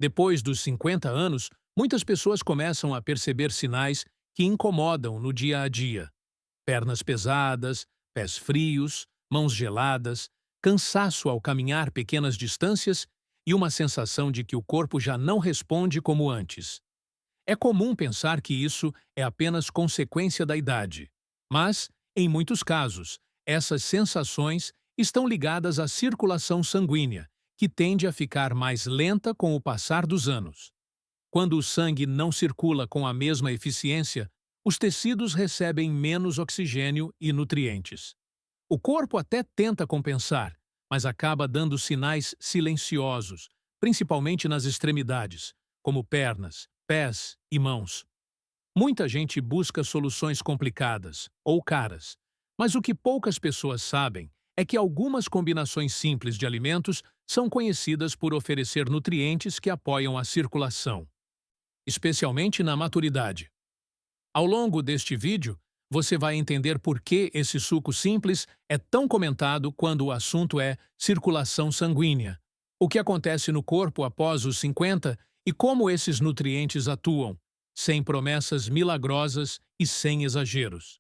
Depois dos 50 anos, muitas pessoas começam a perceber sinais que incomodam no dia a dia. Pernas pesadas, pés frios, mãos geladas, cansaço ao caminhar pequenas distâncias e uma sensação de que o corpo já não responde como antes. É comum pensar que isso é apenas consequência da idade, mas, em muitos casos, essas sensações estão ligadas à circulação sanguínea, que tende a ficar mais lenta com o passar dos anos. Quando o sangue não circula com a mesma eficiência, os tecidos recebem menos oxigênio e nutrientes. O corpo até tenta compensar, mas acaba dando sinais silenciosos, principalmente nas extremidades, como pernas, pés e mãos. Muita gente busca soluções complicadas ou caras, mas o que poucas pessoas sabem é que algumas combinações simples de alimentos são conhecidas por oferecer nutrientes que apoiam a circulação, especialmente na maturidade. Ao longo deste vídeo, você vai entender por que esse suco simples é tão comentado quando o assunto é circulação sanguínea, o que acontece no corpo após os 50 e como esses nutrientes atuam, sem promessas milagrosas e sem exageros.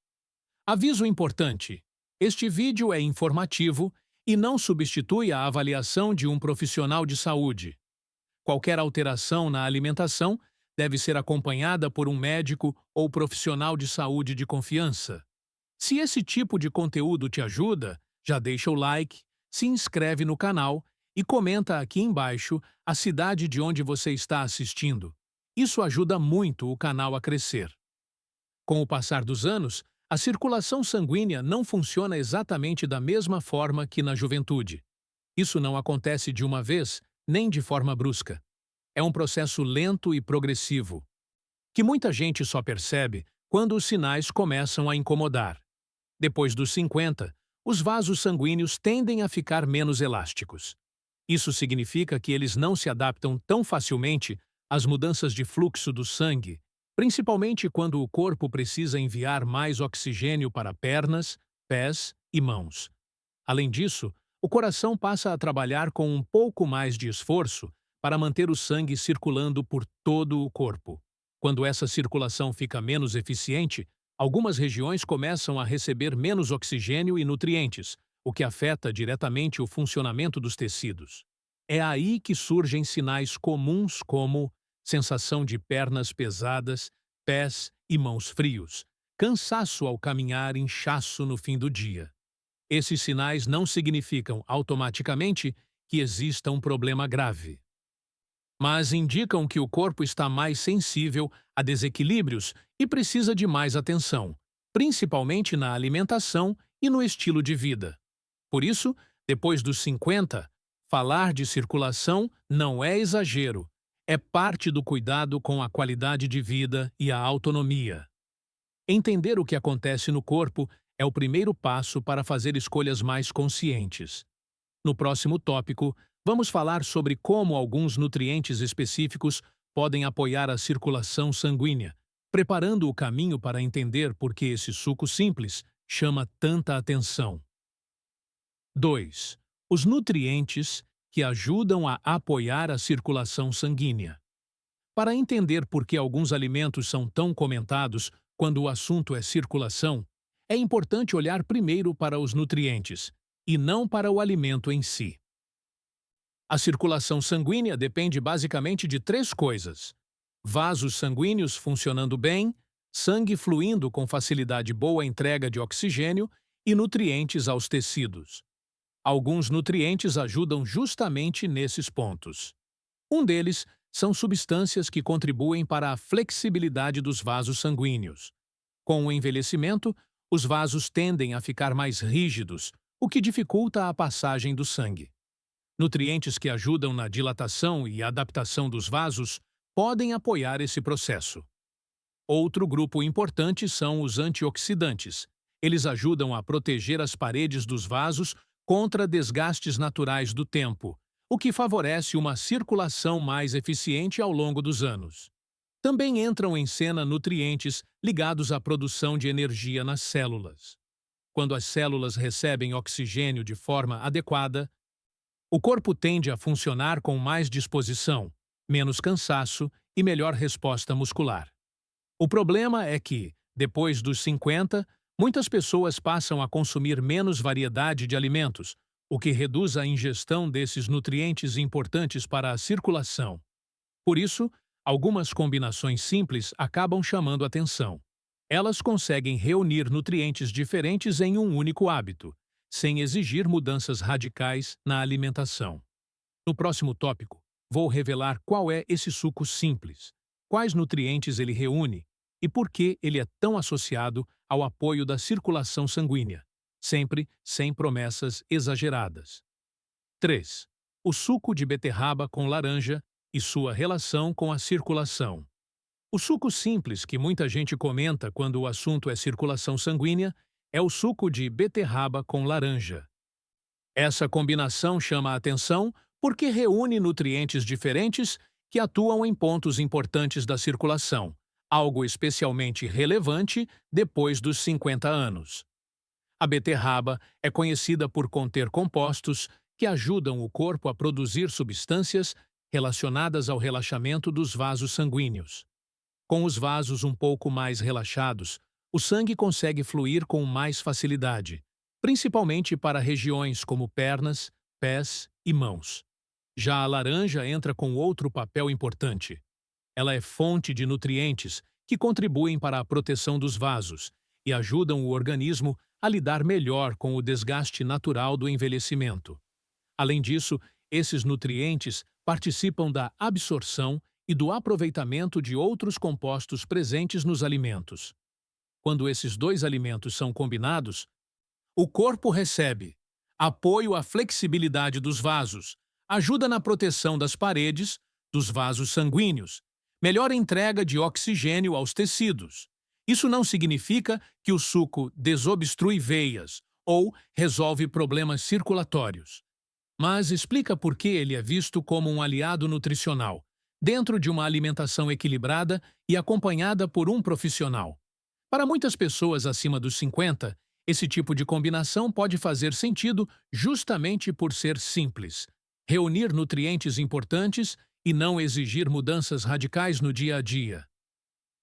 Aviso importante: este vídeo é informativo e não substitui a avaliação de um profissional de saúde. Qualquer alteração na alimentação deve ser acompanhada por um médico ou profissional de saúde de confiança. Se esse tipo de conteúdo te ajuda, já deixa o like, se inscreve no canal e comenta aqui embaixo a cidade de onde você está assistindo. Isso ajuda muito o canal a crescer. Com o passar dos anos, a circulação sanguínea não funciona exatamente da mesma forma que na juventude. Isso não acontece de uma vez, nem de forma brusca. É um processo lento e progressivo, que muita gente só percebe quando os sinais começam a incomodar. Depois dos 50, os vasos sanguíneos tendem a ficar menos elásticos. Isso significa que eles não se adaptam tão facilmente às mudanças de fluxo do sangue, principalmente quando o corpo precisa enviar mais oxigênio para pernas, pés e mãos. Além disso, o coração passa a trabalhar com um pouco mais de esforço para manter o sangue circulando por todo o corpo. Quando essa circulação fica menos eficiente, algumas regiões começam a receber menos oxigênio e nutrientes, o que afeta diretamente o funcionamento dos tecidos. É aí que surgem sinais comuns como sensação de pernas pesadas, pés e mãos frios, cansaço ao caminhar e inchaço no fim do dia. Esses sinais não significam automaticamente que exista um problema grave, mas indicam que o corpo está mais sensível a desequilíbrios e precisa de mais atenção, principalmente na alimentação e no estilo de vida. Por isso, depois dos 50, falar de circulação não é exagero, é parte do cuidado com a qualidade de vida e a autonomia. Entender o que acontece no corpo é o primeiro passo para fazer escolhas mais conscientes. No próximo tópico, vamos falar sobre como alguns nutrientes específicos podem apoiar a circulação sanguínea, preparando o caminho para entender por que esse suco simples chama tanta atenção. 2. Os nutrientes que ajudam a apoiar a circulação sanguínea. Para entender por que alguns alimentos são tão comentados quando o assunto é circulação, é importante olhar primeiro para os nutrientes, e não para o alimento em si. A circulação sanguínea depende basicamente de três coisas: vasos sanguíneos funcionando bem, sangue fluindo com facilidade, boa entrega de oxigênio e nutrientes aos tecidos. Alguns nutrientes ajudam justamente nesses pontos. Um deles são substâncias que contribuem para a flexibilidade dos vasos sanguíneos. Com o envelhecimento, os vasos tendem a ficar mais rígidos, o que dificulta a passagem do sangue. Nutrientes que ajudam na dilatação e adaptação dos vasos podem apoiar esse processo. Outro grupo importante são os antioxidantes. Eles ajudam a proteger as paredes dos vasos contra desgastes naturais do tempo, o que favorece uma circulação mais eficiente ao longo dos anos. Também entram em cena nutrientes ligados à produção de energia nas células. Quando as células recebem oxigênio de forma adequada, o corpo tende a funcionar com mais disposição, menos cansaço e melhor resposta muscular. O problema é que, depois dos 50, muitas pessoas passam a consumir menos variedade de alimentos, o que reduz a ingestão desses nutrientes importantes para a circulação. Por isso, algumas combinações simples acabam chamando atenção. Elas conseguem reunir nutrientes diferentes em um único hábito, sem exigir mudanças radicais na alimentação. No próximo tópico, vou revelar qual é esse suco simples, quais nutrientes ele reúne e por que ele é tão associado ao apoio da circulação sanguínea, sempre sem promessas exageradas. 3. O suco de beterraba com laranja e sua relação com a circulação. O suco simples que muita gente comenta quando o assunto é circulação sanguínea é o suco de beterraba com laranja. Essa combinação chama a atenção porque reúne nutrientes diferentes que atuam em pontos importantes da circulação, algo especialmente relevante depois dos 50 anos. A beterraba é conhecida por conter compostos que ajudam o corpo a produzir substâncias relacionadas ao relaxamento dos vasos sanguíneos. Com os vasos um pouco mais relaxados, o sangue consegue fluir com mais facilidade, principalmente para regiões como pernas, pés e mãos. Já a laranja entra com outro papel importante. Ela é fonte de nutrientes que contribuem para a proteção dos vasos e ajudam o organismo a lidar melhor com o desgaste natural do envelhecimento. Além disso, esses nutrientes participam da absorção e do aproveitamento de outros compostos presentes nos alimentos. Quando esses dois alimentos são combinados, o corpo recebe apoio à flexibilidade dos vasos, ajuda na proteção das paredes, dos vasos sanguíneos, melhor entrega de oxigênio aos tecidos. Isso não significa que o suco desobstrui veias ou resolve problemas circulatórios, mas explica por que ele é visto como um aliado nutricional, dentro de uma alimentação equilibrada e acompanhada por um profissional. Para muitas pessoas acima dos 50, esse tipo de combinação pode fazer sentido justamente por ser simples, reunir nutrientes importantes e não exigir mudanças radicais no dia a dia.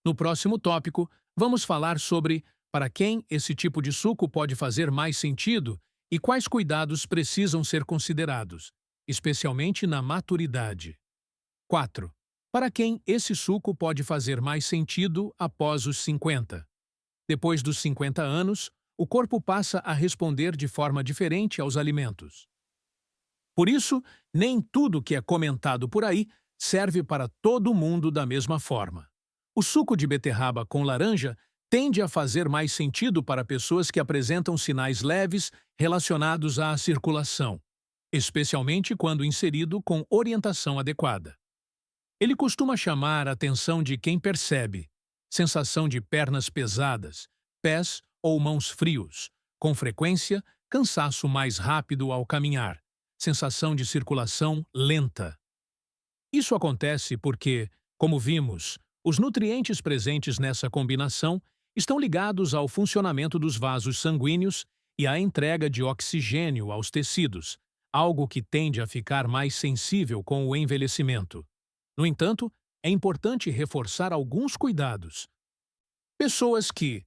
No próximo tópico, vamos falar sobre para quem esse tipo de suco pode fazer mais sentido e quais cuidados precisam ser considerados, especialmente na maturidade. 4. Para quem esse suco pode fazer mais sentido após os 50. Depois dos 50 anos, o corpo passa a responder de forma diferente aos alimentos. Por isso, nem tudo que é comentado por aí serve para todo mundo da mesma forma. O suco de beterraba com laranja tende a fazer mais sentido para pessoas que apresentam sinais leves relacionados à circulação, especialmente quando inserido com orientação adequada. Ele costuma chamar a atenção de quem percebe sensação de pernas pesadas, pés ou mãos frios, com frequência, cansaço mais rápido ao caminhar, sensação de circulação lenta. Isso acontece porque, como vimos, os nutrientes presentes nessa combinação estão ligados ao funcionamento dos vasos sanguíneos e à entrega de oxigênio aos tecidos, algo que tende a ficar mais sensível com o envelhecimento. No entanto, é importante reforçar alguns cuidados. Pessoas que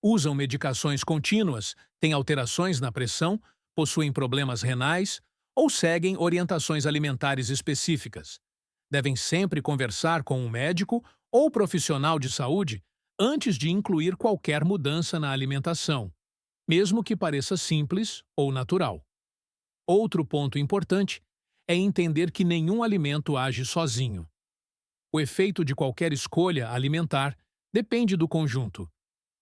usam medicações contínuas, têm alterações na pressão, possuem problemas renais ou seguem orientações alimentares específicas devem sempre conversar com um médico ou profissional de saúde antes de incluir qualquer mudança na alimentação, mesmo que pareça simples ou natural. Outro ponto importante é entender que nenhum alimento age sozinho. O efeito de qualquer escolha alimentar depende do conjunto.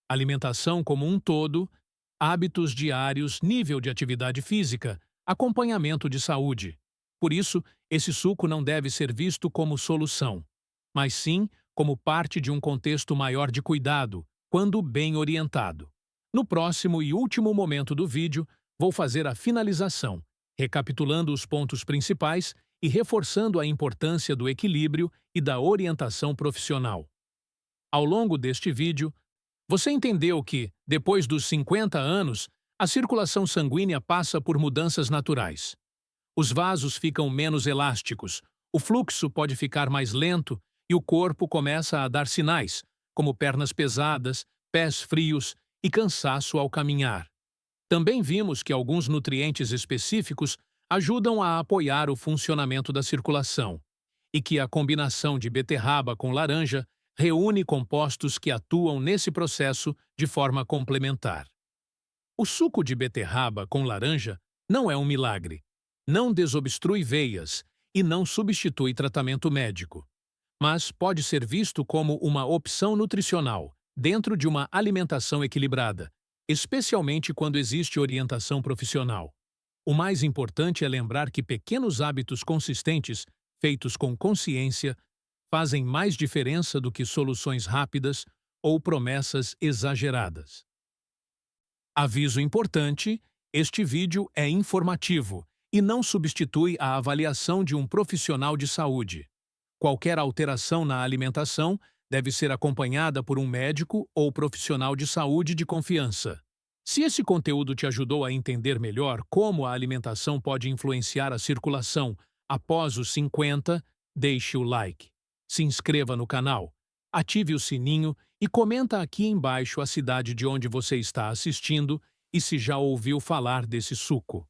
Alimentação como um todo, hábitos diários, nível de atividade física, acompanhamento de saúde. Por isso, esse suco não deve ser visto como solução, mas sim como parte de um contexto maior de cuidado, quando bem orientado. No próximo e último momento do vídeo, vou fazer a finalização, recapitulando os pontos principais e reforçando a importância do equilíbrio e da orientação profissional. Ao longo deste vídeo, você entendeu que, depois dos 50 anos, a circulação sanguínea passa por mudanças naturais. Os vasos ficam menos elásticos, O fluxo pode ficar mais lento e o corpo começa a dar sinais, como pernas pesadas, pés frios e cansaço ao caminhar. Também vimos que alguns nutrientes específicos ajudam a apoiar o funcionamento da circulação e que a combinação de beterraba com laranja reúne compostos que atuam nesse processo de forma complementar. O suco de beterraba com laranja não é um milagre, não desobstrui veias e não substitui tratamento médico, mas pode ser visto como uma opção nutricional dentro de uma alimentação equilibrada, especialmente quando existe orientação profissional. O mais importante é lembrar que pequenos hábitos consistentes, feitos com consciência, fazem mais diferença do que soluções rápidas ou promessas exageradas. Aviso importante: este vídeo é informativo e não substitui a avaliação de um profissional de saúde. Qualquer alteração na alimentação deve ser acompanhada por um médico ou profissional de saúde de confiança. Se esse conteúdo te ajudou a entender melhor como a alimentação pode influenciar a circulação após os 50, deixe o like. Se inscreva no canal, ative o sininho e comenta aqui embaixo a cidade de onde você está assistindo e se já ouviu falar desse suco.